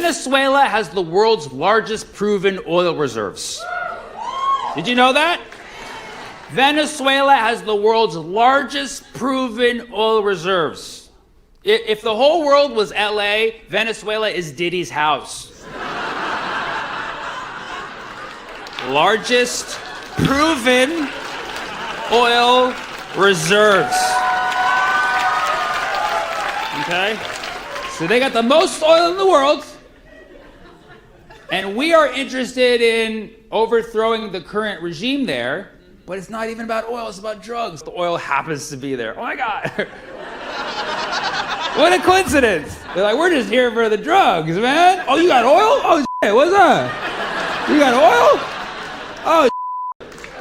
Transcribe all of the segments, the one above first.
Venezuela has the world's largest proven oil reserves. Did you know that? Venezuela has the world's largest proven oil reserves. If the whole world was LA, Venezuela is Diddy's house. Largest proven oil reserves. Okay? So they got the most oil in the world, and we are interested in overthrowing the current regime there, but it's not even about oil, it's about drugs. The oil happens to be there. Oh my God. What a coincidence. They're like, we're just here for the drugs, man. Oh, you got oil? Oh, shit, what's up? You got oil?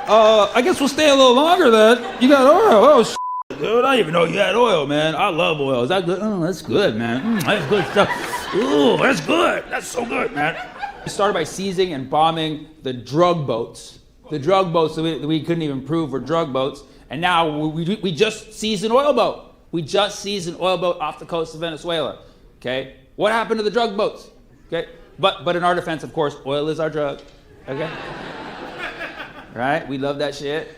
Oh, I guess we'll stay a little longer then. You got oil? Oh, shit. Dude, I didn't even know you had oil, man. I love oil. Is that good? Oh, that's good, man. That's good stuff. Ooh, that's good. That's so good, man. We started by seizing and bombing the drug boats. The drug boats that we couldn't even prove were drug boats. And now we just seized an oil boat. We just seized an oil boat off the coast of Venezuela. Okay? What happened to the drug boats? Okay? But in our defense, of course, oil is our drug. Okay? Right? We love that shit.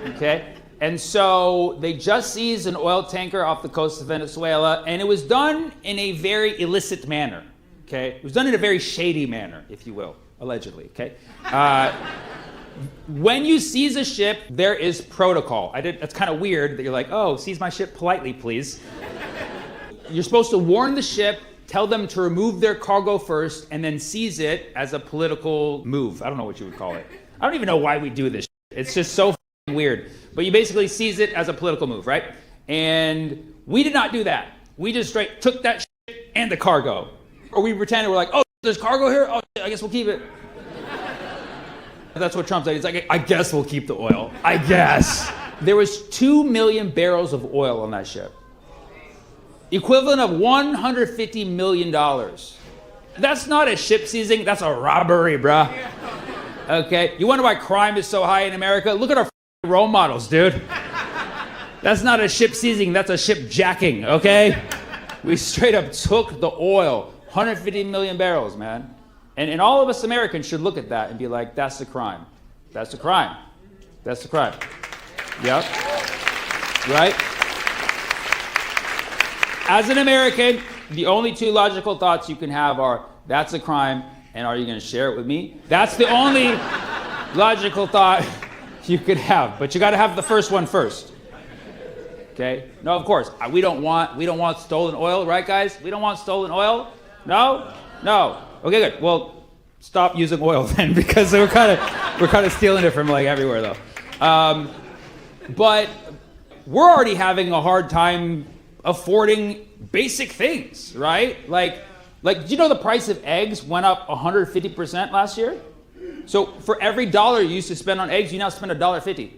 Okay? And so they just seized an oil tanker off the coast of Venezuela, and it was done in a very illicit manner, okay? It was done in a very shady manner, if you will, allegedly, okay? When you seize a ship, there is protocol. That's kind of weird that you're like, oh, seize my ship politely, please. You're supposed to warn the ship, tell them to remove their cargo first, and then seize it as a political move. I don't know what you would call it. I don't even know why we do this shit. It's just so weird. But you basically seize it as a political move, right? And we did not do that. We just straight took that shit and the cargo. Or we pretended we're like, oh, there's cargo here? Oh, I guess we'll keep it. That's what Trump said. He's like, I guess we'll keep the oil. I guess. There was 2 million barrels of oil on that ship. Equivalent of $150 million. That's not a ship seizing, that's a robbery, bruh. Okay? You wonder why crime is so high in America? Look at our role models, dude. That's not a ship seizing, that's a ship jacking, okay? We straight up took the oil, 150 million barrels, man. And all of us Americans should look at that and be like, that's the crime. That's the crime. That's the crime. Yep. Right? As an American, the only two logical thoughts you can have are, that's a crime, and are you going to share it with me? That's the only logical thought you could have, but you got to have the first one first. Okay? No, of course. We don't want stolen oil, right, guys? We don't want stolen oil. No. Okay, good. Well, stop using oil then, because we're kind of stealing it from like everywhere though. But we're already having a hard time affording basic things, right? Like, do you know the price of eggs went up 150% last year? So for every dollar you used to spend on eggs, you now spend $1.50.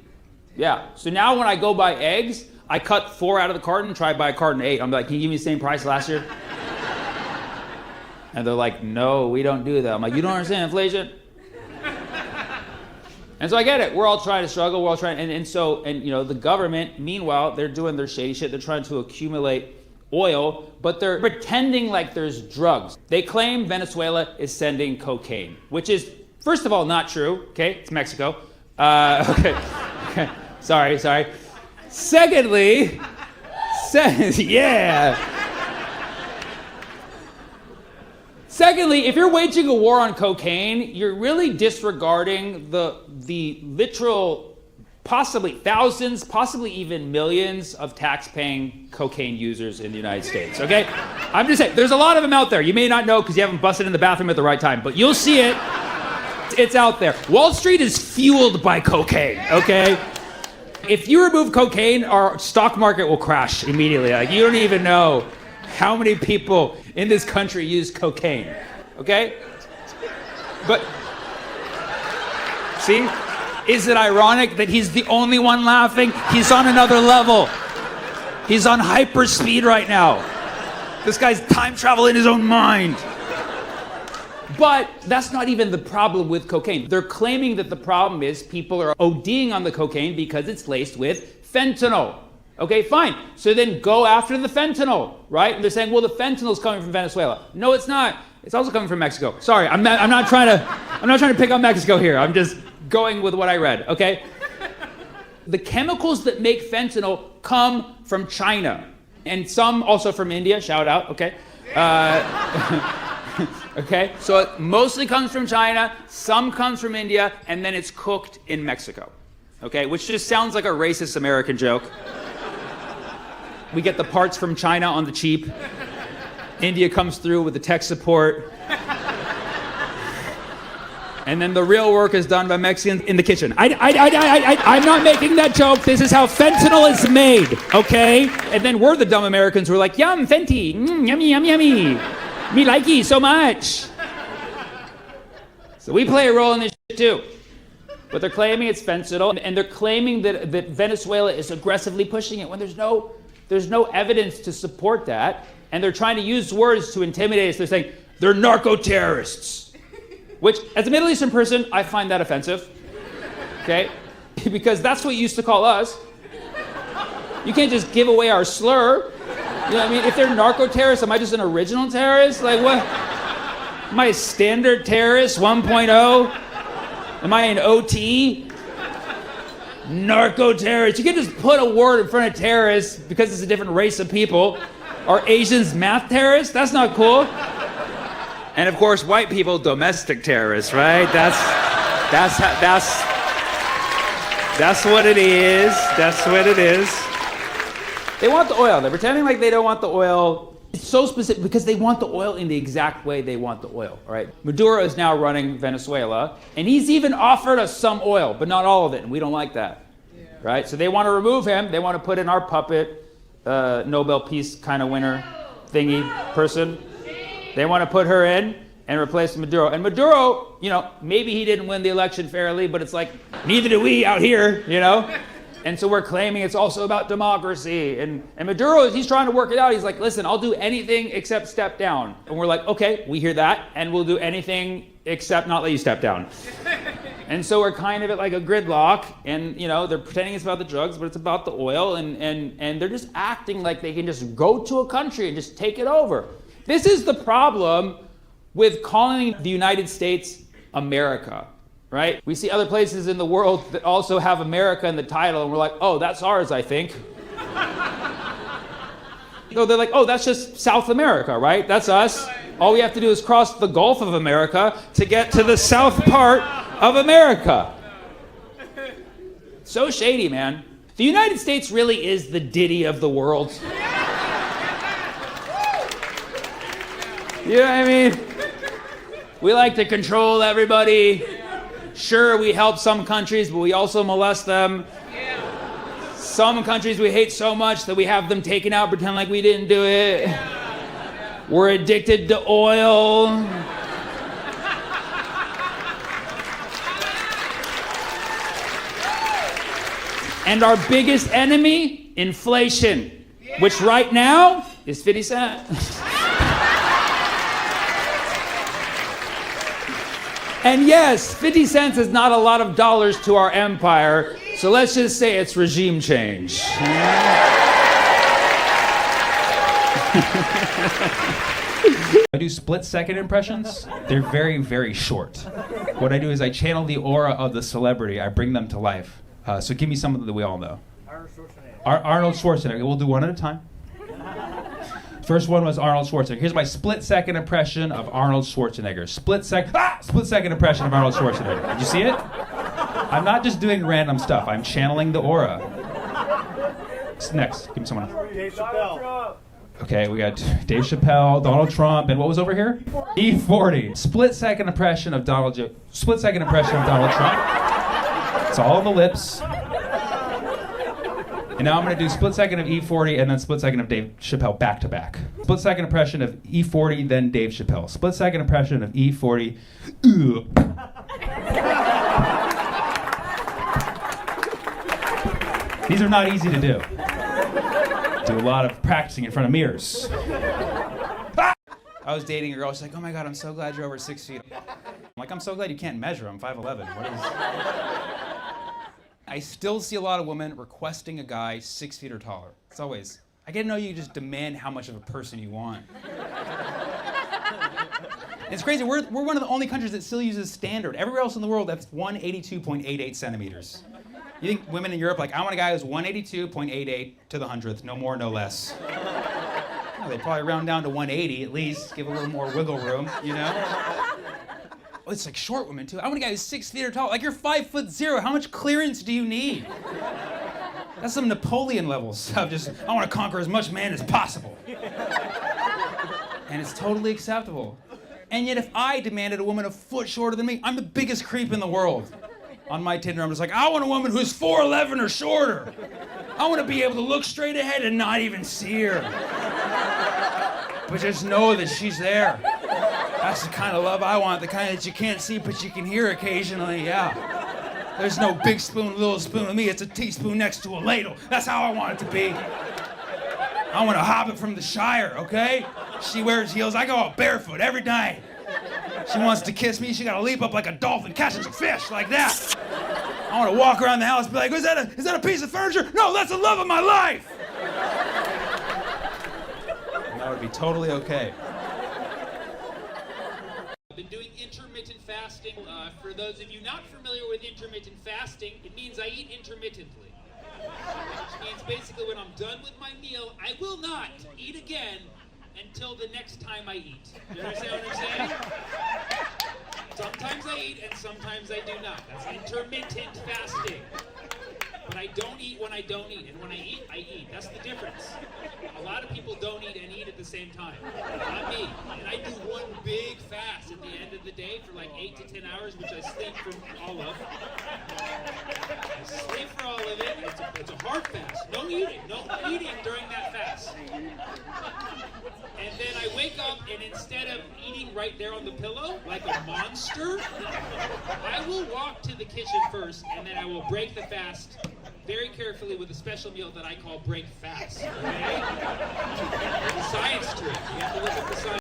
Yeah. So now when I go buy eggs, I cut 4 out of the carton, try to buy a carton of 8. I'm like, can you give me the same price last year? And they're like, no, we don't do that. I'm like, you don't understand inflation? And so I get it. We're all trying to struggle. We're all trying, and you know, the government, meanwhile, they're doing their shady shit. They're trying to accumulate oil, but they're pretending like there's drugs. They claim Venezuela is sending cocaine, which is, first of all, not true. Okay, it's Mexico. Okay. Sorry. Secondly, yeah. Secondly, if you're waging a war on cocaine, you're really disregarding the literal, possibly thousands, possibly even millions of tax-paying cocaine users in the United States, okay? I'm just saying, there's a lot of them out there. You may not know because you haven't busted in the bathroom at the right time, but you'll see it. It's out there. Wall Street is fueled by cocaine, okay? If you remove cocaine, our stock market will crash immediately. Like, you don't even know how many people in this country use cocaine, okay? But, see? Is it ironic that he's the only one laughing? He's on another level. He's on hyper speed right now. This guy's time travel in his own mind. But that's not even the problem with cocaine. They're claiming that the problem is people are ODing on the cocaine because it's laced with fentanyl. Okay, fine. So then go after the fentanyl, right? And they're saying, well, the fentanyl's coming from Venezuela. No, it's not. It's also coming from Mexico. Sorry, I'm not trying to pick on Mexico here. I'm just going with what I read, okay? The chemicals that make fentanyl come from China, and some also from India, shout out, okay? Okay, so it mostly comes from China, some comes from India, and then it's cooked in Mexico, okay? Which just sounds like a racist American joke. We get the parts from China on the cheap. India comes through with the tech support. And then the real work is done by Mexicans in the kitchen. I'm not making that joke. This is how fentanyl is made, okay? And then we're the dumb Americans who are like, yum, Fenty, yummy, yummy, yummy. Me likey so much. So we play a role in this shit too. But they're claiming it's fentanyl, and they're claiming that Venezuela is aggressively pushing it when there's no evidence to support that. And they're trying to use words to intimidate us. They're saying, they're narco-terrorists. Which, as a Middle Eastern person, I find that offensive. Okay? Because that's what you used to call us. You can't just give away our slur. You know what I mean? If they're narco-terrorists, am I just an original terrorist? Like what? Am I a standard terrorist 1.0? Am I an OT? Narco-terrorist. You can just put a word in front of terrorists because it's a different race of people. Are Asians math terrorists? That's not cool. And of course, white people, domestic terrorists, right? That's what it is. That's what it is. They want the oil. They're pretending like they don't want the oil. It's so specific because they want the oil in the exact way they want the oil, all right? Maduro is now running Venezuela, and he's even offered us some oil, but not all of it, and we don't like that, right? So they want to remove him. They want to put in our puppet, Nobel Peace kind of winner thingy person. They want to put her in and replace Maduro. And Maduro, you know, maybe he didn't win the election fairly, but it's like, neither do we out here, you know? And so we're claiming it's also about democracy. And Maduro, he's trying to work it out. He's like, listen, I'll do anything except step down. And we're like, okay, we hear that, and we'll do anything except not let you step down. And so we're kind of at like a gridlock, and you know, they're pretending it's about the drugs, but it's about the oil, and they're just acting like they can just go to a country and just take it over. This is the problem with calling the United States America, right? We see other places in the world that also have America in the title, and we're like, oh, that's ours, I think. No, they're like, oh, that's just South America, right? That's us. All we have to do is cross the Gulf of America to get to the south part of America. So shady, man. The United States really is the Diddy of the world. You know what I mean? We like to control everybody. Sure, we help some countries, but we also molest them. Some countries we hate so much that we have them taken out, pretend like we didn't do it. We're addicted to oil. And our biggest enemy, inflation, which right now is 50 cents. And yes, 50 cents is not a lot of dollars to our empire, so let's just say it's regime change. I do split-second impressions. They're very, very short. What I do is I channel the aura of the celebrity. I bring them to life. So give me something that we all know. Arnold Schwarzenegger. We'll do one at a time. First one was Arnold Schwarzenegger. Here's my split-second impression of Arnold Schwarzenegger. Split-second impression of Arnold Schwarzenegger. Did you see it? I'm not just doing random stuff. I'm channeling the aura. What's next? Give me someone else. Dave Chappelle. Okay, we got Dave Chappelle, Donald Trump, and what was over here? E40. Split-second impression of Donald Trump. It's all on the lips. And now I'm going to do split-second of E40 and then split-second of Dave Chappelle back-to-back. Split-second impression of E40, then Dave Chappelle. Split-second impression of E40. These are not easy to do. Do a lot of practicing in front of mirrors. I was dating a girl. She's like, oh my God, I'm so glad you're over 6 feet. I'm like, I'm so glad you can't measure. I'm 5'11". What is... I still see a lot of women requesting a guy 6 feet or taller. It's always, I get to know you just demand how much of a person you want. It's crazy. We're one of the only countries that still uses standard. Everywhere else in the world, that's 182.88 centimeters. You think women in Europe, like, I want a guy who's 182.88 to the 100th, no more, no less. Well, they'd probably round down to 180 at least, give a little more wiggle room, you know? Oh, it's like short women too. I want a guy who's 6 feet or tall. Like, you're 5'0". How much clearance do you need? That's some Napoleon levels of just, I want to conquer as much man as possible. And it's totally acceptable. And yet if I demanded a woman a foot shorter than me, I'm the biggest creep in the world. On my Tinder, I'm just like, I want a woman who's 4'11" or shorter. I want to be able to look straight ahead and not even see her. But just know that she's there. That's the kind of love I want, the kind that you can't see but you can hear occasionally, yeah. There's no big spoon, little spoon with me. It's a teaspoon next to a ladle. That's how I want it to be. I want a hobbit from the Shire, okay? She wears heels. I go out barefoot every night. She wants to kiss me. She gotta leap up like a dolphin catching a fish like that. I want to walk around the house and be like, is that a piece of furniture? No, that's the love of my life. And that would be totally okay. I've been doing intermittent fasting. For those of you not familiar with intermittent fasting, it means I eat intermittently. Which means basically when I'm done with my meal, I will not eat again until the next time I eat. Do you understand what I'm saying? Sometimes I eat and sometimes I do not. That's intermittent fasting. But I don't eat when I don't eat. And when I eat. That's the difference. A lot of people don't eat and eat at the same time. Not me. And I do one big fast at the end of the day for like 8 to 10 hours, which I sleep for all of. I sleep for all of it. It's a hard fast. No eating. No eating during that fast. And then I wake up and instead of eating right there on the pillow, like a monster, I will walk to the kitchen first and then I will break the fast very carefully with a special meal that I call break fast. Okay?